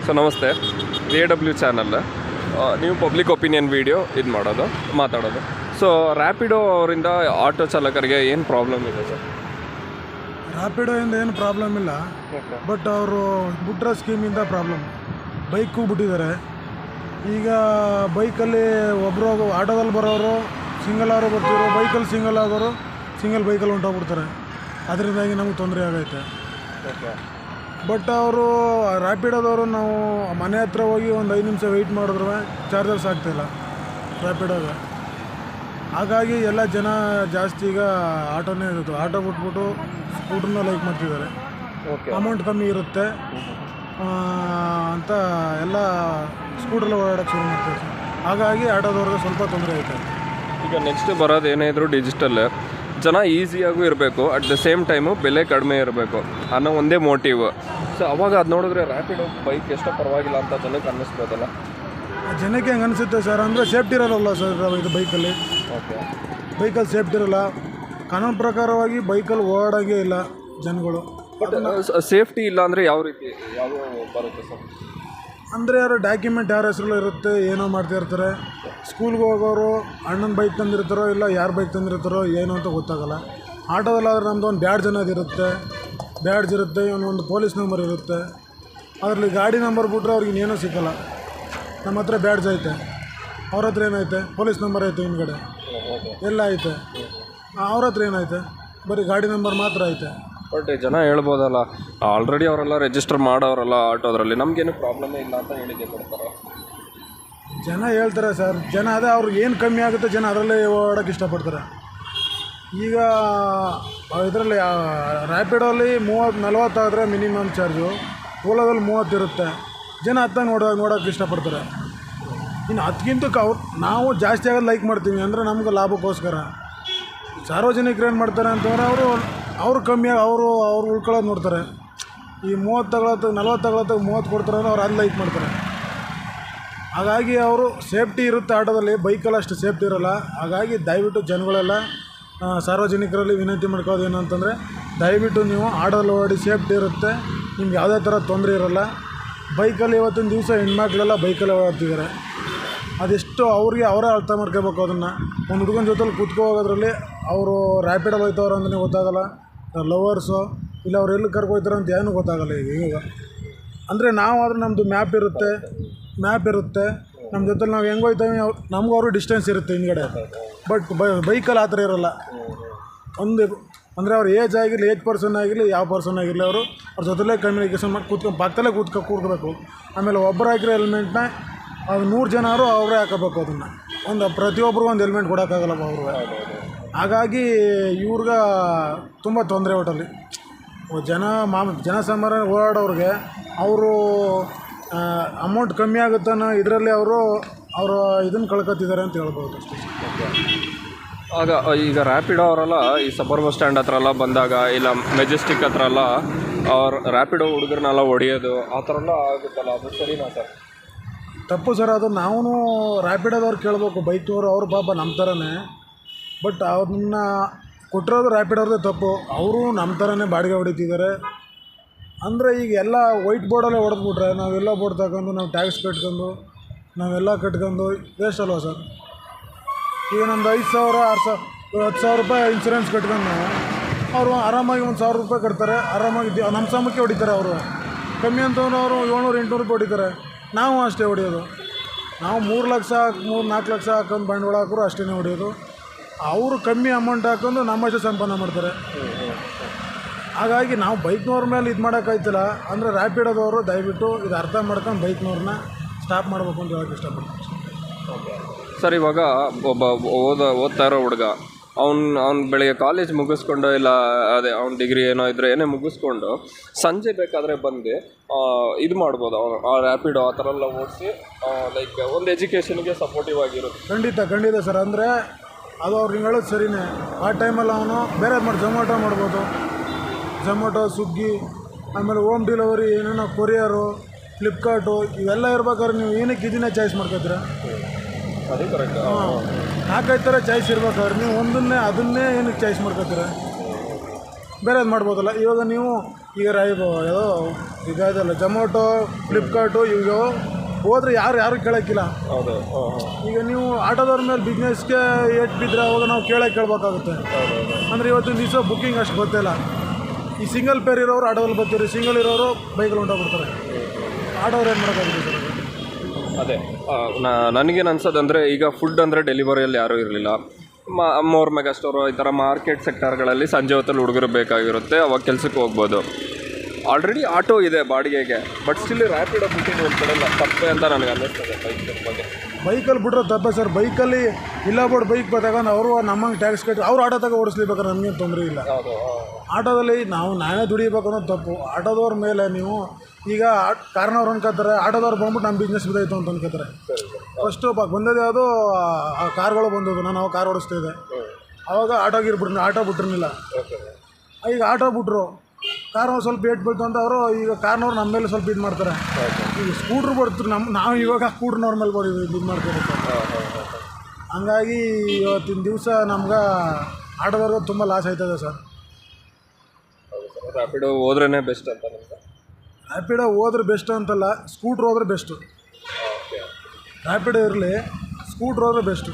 So ನಮಸ್ತೆ, AW channel. ನೀವು public opinion video ಇದು ಮಾತಾಡೋದು. ಸೊ ರ್ಯಾಪಿಡೋ ಅವರಿಂದ ಆಟೋ ಚಾಲಕರಿಗೆ ಏನು ಪ್ರಾಬ್ಲಮ್ ಇದೆ ಸರ್? ರ್ಯಾಪಿಡೋಯಿಂದ ಏನು ಪ್ರಾಬ್ಲಮ್ ಇಲ್ಲ, ಬಟ್ ಅವರು ಬಿಟ್ರ ಸ್ಕೀಮಿಂದ ಪ್ರಾಬ್ಲಮ್. ಬೈಕು ಬಿಟ್ಟಿದ್ದಾರೆ. ಈಗ ಬೈಕಲ್ಲಿ ಒಬ್ಬರು ಆಟೋದಲ್ಲಿ ಬರೋರು ಸಿಂಗಲ್ ಅವರು ಬರ್ತಿದ್ರು, ಬೈಕಲ್ಲಿ ಸಿಂಗಲ್ ಆಗೋರು ಸಿಂಗಲ್ ಬೈಕಲ್ಲಿ ಹೊಂಟೋಗ್ಬಿಡ್ತಾರೆ. ಅದರಿಂದಾಗಿ ನಮಗೆ ತೊಂದರೆ ಆಗೈತೆ. ಬಟ್ ಅವರು ರ್ಯಾಪಿಡೋದವರು ನಾವು ಮನೆ ಹತ್ರ ಹೋಗಿ ಒಂದು 5 ನಿಮಿಷ ವೆಯ್ಟ್ ಮಾಡಿದ್ರು ಚಾರ್ಜರ್ಸ್ ಆಗ್ತಾಯಿಲ್ಲ ರ್ಯಾಪಿಡೋಗೆ. ಹಾಗಾಗಿ ಎಲ್ಲ ಜನ ಜಾಸ್ತಿ ಈಗ ಆಟೋನೇ ಇರುತ್ತೆ. ಆಟೋ ಬಿಟ್ಬಿಟ್ಟು ಸ್ಕೂಟ್ರನ್ನ ಲೈಕ್ ಮಾಡ್ತಿದ್ದಾರೆ. ಅಮೌಂಟ್ ಕಮ್ಮಿ ಇರುತ್ತೆ ಅಂತ ಎಲ್ಲ ಸ್ಕೂಟ್ರಲ್ಲಿ ಓಡಾಡೋಕ್ಕೆ ಶುರು ಮಾಡ್ತಾರೆ. ಹಾಗಾಗಿ ಆಟೋದವ್ರಿಗೆ ಸ್ವಲ್ಪ ತೊಂದರೆ ಐತೆ. ಈಗ ನೆಕ್ಸ್ಟ್ ಬರೋದು ಏನೇ ಇದ್ರೂ ಡಿಜಿಟಲ್. ಜನ ಈಸಿಯಾಗೂ ಇರಬೇಕು, ಅಟ್ ದ ಸೇಮ್ ಟೈಮು ಬೆಲೆ ಕಡಿಮೆ ಇರಬೇಕು ಅನ್ನೋ ಒಂದೇ ಮೋಟಿವ್. ಸೊ ಅವಾಗ ಅದು ನೋಡಿದ್ರೆ ರ್ಯಾಪಿಡೋ ಬೈಕ್ ಎಷ್ಟೋ ಪರವಾಗಿಲ್ಲ ಅಂತ ಜನಕ್ಕೆ ಅನ್ನಿಸ್ಬೋದಲ್ಲ? ಜನಕ್ಕೆ ಹೆಂಗೆ ಅನಿಸುತ್ತೆ ಸರ್ ಅಂದರೆ ಸೇಫ್ಟಿ ಇರೋಲ್ಲ ಸರ್. ಇದು ಬೈಕಲ್ಲಿ ಸೇಫ್ಟಿ ಇರೋಲ್ಲ. ಕಾನೂನು ಪ್ರಕಾರವಾಗಿ ಬೈಕಲ್ಲಿ ಓಡಾಡೋಂಗೇ ಇಲ್ಲ ಜನಗಳು. ಬಟ್ ಸೇಫ್ಟಿ ಇಲ್ಲ ಅಂದರೆ ಯಾವ ರೀತಿ ಬರುತ್ತೆ ಸರ್? ಅಂದರೆ ಯಾರು ಡಾಕ್ಯುಮೆಂಟ್ ಯಾರ ಹೆಸರು ಇರುತ್ತೆ, ಏನೋ ಮಾಡ್ತಾ ಇರ್ತಾರೆ. ಸ್ಕೂಲ್ಗೆ ಹೋಗೋರು ಅಣ್ಣನ ಬೈಕ್ ತಂದಿರ್ತಾರೋ ಇಲ್ಲ ಯಾರು ಬೈಕ್ ತಂದಿರ್ತಾರೋ ಏನು ಅಂತ ಗೊತ್ತಾಗಲ್ಲ. ಆಟೋದಲ್ಲಾದ್ರೆ ನಮ್ಮದು ಒಂದು ಬ್ಯಾಡ್ಜ್ ಇರುತ್ತೆ, ಒಂದು ಪೊಲೀಸ್ ನಂಬರ್ ಇರುತ್ತೆ. ಅದರಲ್ಲಿ ಗಾಡಿ ನಂಬರ್ ಬಿಟ್ರೆ ಅವ್ರಿಗೆ ಇನ್ನೇನೂ ಸಿಕ್ಕಲ್ಲ. ನಮ್ಮ ಹತ್ರ ಬ್ಯಾಡ್ಜ್ ಐತೆ, ಅವ್ರ ಹತ್ರ ಏನೈತೆ? ಪೊಲೀಸ್ ನಂಬರ್ ಐತೆ, ಹಿಂದ್ಗಡೆ ಎಲ್ಲ ಐತೆ. ಅವ್ರ ಹತ್ರ ಏನೈತೆ? ಬರೀ ಗಾಡಿ ನಂಬರ್ ಮಾತ್ರ ಐತೆ. ಬಟ್ ಜನ ಹೇಳ್ಬೋದಲ್ಲ, ಆಲ್ರೆಡಿ ಅವರೆಲ್ಲ ರಿಜಿಸ್ಟರ್ ಮಾಡೋರಲ್ಲ ಆಟೋದ್ರಲ್ಲಿ, ನಮಗೇನು ಪ್ರಾಬ್ಲಮೇ ಇಲ್ಲ ಅಂತ ಹೇಳಿಕೆ ಕೊಡ್ತಾರೆ. ಜನ ಹೇಳ್ತಾರೆ ಸರ್. ಜನ ಅದೇ ಅವ್ರಿಗೆ ಏನು ಕಮ್ಮಿ ಆಗುತ್ತೆ ಜನ ಅದರಲ್ಲೇ ಓಡೋಕ್ಕೆ ಇಷ್ಟಪಡ್ತಾರೆ. ಈಗ ಇದರಲ್ಲಿ ರ್ಯಾಪಿಡೋಲ್ಲಿ 30-40 ಆದರೆ ಮಿನಿಮಮ್ ಚಾರ್ಜು, ಓಲಾದಲ್ಲಿ 30 ಇರುತ್ತೆ. ಜನ ಹತ್ತಂಗೆ ನೋಡೋಕ್ಕೆ ಇಷ್ಟಪಡ್ತಾರೆ. ಇನ್ನು ಅದಕ್ಕಿಂತ ನಾವು ಜಾಸ್ತಿ ಆಗೋದು ಲೈಕ್ ಮಾಡ್ತೀವಿ ಅಂದರೆ ನಮ್ಗೆ ಲಾಭಕ್ಕೋಸ್ಕರ. ಸಾರ್ವಜನಿಕರು ಏನು ಮಾಡ್ತಾರೆ ಅಂತಂದರೆ ಅವರು ಕಮ್ಮಿಯಾಗಿ ಅವ್ರು ಉಳ್ಕೊಳ್ಳೋದು ನೋಡ್ತಾರೆ. ಈ 30 ತಗೊಳತ್ತೆ 40 ತಗೊಳತ್ತೆ 30 ಕೊಡ್ತಾರೆ ಅಂದರೆ ಅವ್ರು ಅದು ಲೈಕ್ ಮಾಡ್ತಾರೆ. ಹಾಗಾಗಿ ಅವರು ಸೇಫ್ಟಿ ಇರುತ್ತೆ ಆಟೋದಲ್ಲಿ, ಬೈಕಲ್ಲಿ ಅಷ್ಟು ಸೇಫ್ಟಿ ಇರೋಲ್ಲ. ಹಾಗಾಗಿ ದಯವಿಟ್ಟು ಜನಗಳೆಲ್ಲ ಸಾರ್ವಜನಿಕರಲ್ಲಿ ವಿನಂತಿ ಮಾಡ್ಕೊಳ್ಳೋದು ಏನು ಅಂತಂದರೆ, ದಯವಿಟ್ಟು ನೀವು ಆಟೋದಲ್ಲಿ ಓಡಿ ಸೇಫ್ಟಿ ಇರುತ್ತೆ, ನಿಮ್ಗೆ ಯಾವುದೇ ಥರ ತೊಂದರೆ ಇರೋಲ್ಲ. ಬೈಕಲ್ಲಿ ಇವತ್ತಿನ ದಿವಸ ಹೆಣ್ಮಕ್ಳೆಲ್ಲ ಬೈಕಲ್ಲಿ ಓಡಾಡ್ತಿದ್ದಾರೆ. ಅದೆಷ್ಟು ಅವರೇ ಅರ್ಥ ಮಾಡ್ಕೋಬೇಕು. ಅದನ್ನು ಒಂದು ಹುಡುಗನ ಜೊತೆಲಿ ಹೋಗೋದ್ರಲ್ಲಿ ಅವರು ರ್ಯಾಪಿಡಲ್ಲಿ ಹೋಯ್ತವ್ರು ಅಂತಲೇ ಗೊತ್ತಾಗಲ್ಲ, ಲವರ್ಸು ಇಲ್ಲ ಅವ್ರು ಎಲ್ಲಿ ಕರ್ಕೊಯ್ತಾರೆ ಅಂತ ಏನೂ ಗೊತ್ತಾಗಲ್ಲ. ಈಗ ಅಂದರೆ ನಾವಾದರೆ ನಮ್ಮದು ಮ್ಯಾಪ್ ಇರುತ್ತೆ ನಮ್ಮ ಜೊತೆಲಿ ನಾವು ಹೆಂಗೆ ಹೋಯ್ತೀವಿ ನಮಗೂ ಅವರು ಡಿಸ್ಟೆನ್ಸ್ ಇರುತ್ತೆ ಹಿಂದ್ಗಡೆ. ಬಟ್ ಬೈಕಲ್ಲಿ ಆ ಥರ ಇರೋಲ್ಲ. ಅಂದರೆ ಅವ್ರ ಏಜ್ ಪರ್ಸನ್ ಆಗಿರಲಿ ಯಾವ ಪರ್ಸನ್ ಆಗಿರಲಿ ಅವ್ರ ಜೊತೆಲೇ ಕಮ್ಯುನಿಕೇಷನ್ ಮಾಡಿ ಪಕ್ಕದಲ್ಲೇ ಕೂರ್ಕೋಬೇಕು. ಆಮೇಲೆ ಒಬ್ಬರಾಗಿರೋ ಹೆಲ್ಮೆಟ್ನ ಅದು 100 ಜನ ಅವರೇ ಹಾಕೋಬೇಕು. ಅದನ್ನು ಪ್ರತಿಯೊಬ್ಬರಿಗೂ ಒಂದು ಹೆಲ್ಮೆಟ್ ಕೊಡೋಕ್ಕಾಗಲ್ಲ ಅವರು. ಹಾಗಾಗಿ ಇವ್ರಿಗೆ ತುಂಬ ತೊಂದರೆ. ಒಟ್ಟಲ್ಲಿ ಜನಸಾಮಾನ್ಯ ಓಡಾಡೋರಿಗೆ ಅವರು ಅಮೌಂಟ್ ಕಮ್ಮಿ ಆಗುತ್ತೆ ಅನ್ನೋ ಇದರಲ್ಲಿ ಅವರು ಇದನ್ನು ಕಳ್ಕೊತಿದ್ದಾರೆ ಅಂತ ಹೇಳ್ಬೋದು ಅಷ್ಟೇ. ಆಗ ಈಗ ರ್ಯಾಪಿಡೋ ಅವರೆಲ್ಲ ಈ ಸಬರ್ ಬಸ್ ಸ್ಟ್ಯಾಂಡ್ ಹತ್ರ ಎಲ್ಲ ಬಂದಾಗ, ಇಲ್ಲ ಮೆಜೆಸ್ಟಿಕ್ ಹತ್ರ ಎಲ್ಲ ಅವ್ರು ರ್ಯಾಪಿಡೋ ಹುಡುಗರನ್ನೆಲ್ಲ ಹೊಡೆಯೋದು ಆ ಥರ ಎಲ್ಲ ಆಗುತ್ತಲ್ಲ, ಅದು ಸರಿನಾ ಸರ್? ತಪ್ಪು ಸರ್. ಅದು ನಾವು ರ್ಯಾಪಿಡೋದವ್ರು ಕೇಳಬೇಕು. ಬೈಕ್ನವರು ಅವರು ಪಾಪ ನಮ್ಮ ಥರನೇ, ಬಟ್ ಅವ್ರನ್ನ ಕೊಟ್ಟಿರೋದು ರ್ಯಾಪಿಡೋರದೇ ತಪ್ಪು. ಅವರು ನಮ್ಮ ಥರನೇ ಬಾಡಿಗೆ ಹೊಡಿತಿದ್ದಾರೆ. ಅಂದರೆ ಈಗ ಎಲ್ಲ ವೈಟ್ ಬೋರ್ಡಲ್ಲೇ ಹೊಡೆದ್ಬಿಟ್ರೆ ನಾವೆಲ್ಲ ಬೋರ್ಡ್ ತಗೊಂಡು ನಾವು ಟ್ಯಾಕ್ಸ್ ಕಟ್ಕೊಂಡು ನಾವೆಲ್ಲ ಕಟ್ಕೊಂಡು ವೇಸ್ಟ್ ಅಲ್ವಾ ಸರ್? ಈಗ ನಮ್ದು 5,000 10,000 ರೂಪಾಯಿ ಇನ್ಸೂರೆನ್ಸ್ ಕಟ್ಕೊಂಡು ಅವರು ಆರಾಮಾಗಿ 1,000 ರೂಪಾಯಿ ಕಟ್ತಾರೆ. ಆರಾಮಾಗಿ ನಮ್ಮ ಸಮಕ್ಕೆ ಹೊಡಿತಾರೆ. ಅವರು ಕಮ್ಮಿ ಅಂತಂದ್ರೆ ಅವರು 700-800 ರೂಪಾಯಿ ಹೊಡಿತಾರೆ. ನಾವು ಅಷ್ಟೇ ಹೊಡೆಯೋದು. ನಾವು 3 ಲಕ್ಷ 4 ಲಕ್ಷ ಹಾಕೊಂಡು ಬಂಡವಾಳ ಹಾಕೋರು ಅಷ್ಟೇ ಹೊಡೆಯೋದು. ಅವರು ಕಮ್ಮಿ ಅಮೌಂಟ್ ಹಾಕೊಂಡು ನಮ್ಮಷ್ಟೇ ಸಂಪಾದನೆ ಮಾಡ್ತಾರೆ. ಹಾಗಾಗಿ ನಾವು ಬೈಕ್ನವ್ರ ಮೇಲೆ ಇದು ಮಾಡೋಕ್ಕಾಯ್ತಿಲ್ಲ. ಅಂದರೆ ರ್ಯಾಪಿಡೋದವರು ದಯವಿಟ್ಟು ಇದು ಅರ್ಥ ಮಾಡ್ಕೊಂಡು ಬೈಕ್ನವ್ರನ್ನ ಸ್ಟಾಪ್ ಮಾಡಬೇಕು ಅಂತ ಹೇಳೋಕ್ಕೆ ಇಷ್ಟಪಡ್ತೀನಿ ಸರ್. ಇವಾಗ ಒಬ್ಬ ಓದ್ತಾ ಇರೋ ಹುಡುಗ ಅವ್ನು ಬೆಳಿಗ್ಗೆ ಕಾಲೇಜ್ ಮುಗಿಸ್ಕೊಂಡು, ಇಲ್ಲ ಅದೇ ಅವ್ನ ಡಿಗ್ರಿ ಏನೋ ಇದ್ದರೆ ಏನೇ ಮುಗಿಸ್ಕೊಂಡು ಸಂಜೆ ಬೇಕಾದರೆ ಬಂದು ಇದು ಮಾಡ್ಬೋದು. ಅವನು ಆ ರ್ಯಾಪಿಡೋ ಆ ಥರ ಎಲ್ಲ ಓಡಿಸಿ ಲೈಕ್ ಒಂದು ಎಜುಕೇಷನ್ಗೆ ಸಪೋರ್ಟಿವ್ ಆಗಿರುತ್ತೆ. ಖಂಡಿತ ಸರ್. ಅಂದರೆ ಅದು ಅವ್ರಿಗೆ ಹೇಳೋದು ಸರಿಯೇ. ಆ ಟೈಮಲ್ಲಿ ಅವನು ಬೇರೆ ಝೊಮ್ಯಾಟೊ, ಸ್ವಿಗ್ಗಿ, ಆಮೇಲೆ ಹೋಮ್ ಡೆಲಿವರಿ, ಏನೇನೋ ಕೊರಿಯರು, ಫ್ಲಿಪ್ಕಾರ್ಟು ಇವೆಲ್ಲ ಇರ್ಬೇಕಾದ್ರೆ ನೀವು ಏನಕ್ಕೆ ಇದನ್ನೇ ಚಾಯ್ಸ್ ಮಾಡ್ಕೊತೀರಾ? ಅದೇ ಕರೆಕ್ಟ್. 4-5 ಥರ ಚಾಯ್ಸ್ ಇರ್ಬೇಕಾದ್ರೆ ನೀವು ಅದನ್ನೇ ಏನಕ್ಕೆ ಚಾಯ್ಸ್ ಮಾಡ್ಕೊತೀರಾ? ಬೇರೆದು ಮಾಡ್ಬೋದಲ್ಲ. ಇವಾಗ ನೀವು ಈಗ ಯಾವುದೋ ಈಗ ಇದಲ್ಲ ಜೊಮೊಟೊ, ಫ್ಲಿಪ್ಕಾರ್ಟು ಈಗ ಹೋದರೆ ಯಾರು ಕೇಳೋಕ್ಕಿಲ್ಲ. ಹೌದು. ಈಗ ನೀವು ಆಟೋದವ್ರ ಮೇಲೆ ಬಿಸ್ನೆಸ್ಗೆ ಏಟ್ ಬಿದ್ದರೆ ಅವಾಗ ನಾವು ಕೇಳಬೇಕಾಗುತ್ತೆ. ಅಂದರೆ ಇವತ್ತಿನ ದಿವಸ ಬುಕ್ಕಿಂಗ್ ಅಷ್ಟು ಗೊತ್ತಿಲ್ಲ. ಈ ಸಿಂಗಲ್ ಪೇರ್ ಇರೋರು ಆಟೋದಲ್ಲಿ ಬರ್ತೀರಿ, ಸಿಂಗಲ್ ಇರೋರು ಬೈಕಲ್ಲಿ ಹೊಂಟೋಗ್ಬಿಡ್ತಾರೆ. ಆಟೋವ್ರು ಏನು ಮಾಡೋಕ್ಕಾಗುತ್ತೆ ಸರ್? ಅದೇ ನನಗೇನು ಅನ್ಸೋದಂದರೆ, ಈಗ ಫುಡ್ ಅಂದರೆ ಡೆಲಿವರಿಯಲ್ಲಿ ಯಾರೂ ಇರಲಿಲ್ಲ. ಮೋರ್ ಮೆಗಾ ಸ್ಟೋರು ಈ ಥರ ಮಾರ್ಕೆಟ್ ಸೆಕ್ಟರ್ಗಳಲ್ಲಿ ಸಂಜೆ ಹೊತ್ತಲ್ಲಿ ಹುಡುಗರು ಬೇಕಾಗಿರುತ್ತೆ, ಅವಾಗ ಕೆಲಸಕ್ಕೆ ಹೋಗ್ಬೋದು. ಆಲ್ರೆಡಿ ಆಟೋ ಇದೆ ಬಾಡಿಗೆಗೆ, ಬಟ್ ಸ್ಟಿಲ್ ರ್ಯಾಪಿಡೋ ಬುಕ್ಕಿಂಗ್ ಒಂದು ಕಡೆ ತಪ್ಪೆ ಅಂತ ನನಗೆ ಅನ್ನಿಸ್ತದೆ ಬೈಕ್ ಬಗ್ಗೆ. ಬೈಕಲ್ಲಿ ಬಿಟ್ರೆ ತಪ್ಪೆ ಸರ್. ಬೈಕಲ್ಲಿ ಇಲ್ಲ ಬೋರ್ಡ್ ಬೈಕ್ ತಗೊಂಡು ಅವರು ನಮ್ಮಂಗೆ ಟ್ಯಾಕ್ಸ್ ಕಟ್ಟಿ ಅವ್ರು ಆಟೋ ತಗೋ ಓಡಿಸ್ಲಿಬೇಕಾದ್ರೆ ನಮಗೇನು ತೊಂದರೆ ಇಲ್ಲ. ಆಟೋದಲ್ಲಿ ನಾನೇ ದುಡಿಬೇಕು ಅನ್ನೋದು ತಪ್ಪು. ಆಟೋದವ್ರ ಮೇಲೆ ನೀವು ಈಗ ಕಾರ್ನವ್ರು ಅನ್ಕೋತಾರೆ, ಆಟೋದವ್ರು ಬಂದ್ಬಿಟ್ಟು ನಮ್ಮ ಬಿಸ್ನೆಸ್ ಬಿದ್ದಾಯಿತು ಅಂತ ಅನ್ಕೋತಾರೆ. ಫಸ್ಟು ಬಂದದ್ದು ಯಾವುದು ಕಾರ್ಗಳು ಬಂದದ್ದು, ನಾನು ಅವಾಗ ಕಾರ್ ಓಡಿಸ್ತಾ ಇದ್ದೆ. ಆವಾಗ ಆಟೋ ಬಿಟ್ಟಿರಲಿಲ್ಲ. ಈಗ ಆಟೋ ಬಿಟ್ಟರು, ಕಾರ್ ಸ್ವಲ್ಪ ಏಟ್ ಬೀಳ್ತು ಅಂತ ಅವರು ಈಗ ಕಾರ್ನವ್ರು ನಮ್ಮ ಮೇಲೆ ಸ್ವಲ್ಪ ಇದು ಮಾಡ್ತಾರೆ. ಈಗ ಸ್ಕೂಟ್ರ್ ಬರ್ತಾರೆ, ನಾವು ಇವಾಗ ಸ್ಕೂಟ್ರ್ನವ್ರ ಮೇಲೆ ಇದು ಮಾಡ್ತಾರೆ. ಹಂಗಾಗಿ ಇವತ್ತಿನ ದಿವಸ ನಮ್ಗೆ ಆಟೋದವ್ರಿಗೆ ತುಂಬ ಲಾಸ್ ಆಯ್ತದೆ ಸರ್. ರ್ಯಾಪಿಡೋ ಹೋದ್ರೇ ಬೆಸ್ಟ್ ಅಂತ ನಿಮ್ಗೆ? ರ್ಯಾಪಿಡೋ ಹೋದ್ರೆ ಬೆಸ್ಟ್ ಅಂತಲ್ಲ, ಸ್ಕೂಟ್ರ್ ಹೋದ್ರೆ ಬೆಸ್ಟು. ರ್ಯಾಪಿಡೋ ಇರಲಿ, ಸ್ಕೂಟ್ರ್ ಹೋದ್ರೆ ಬೆಸ್ಟು.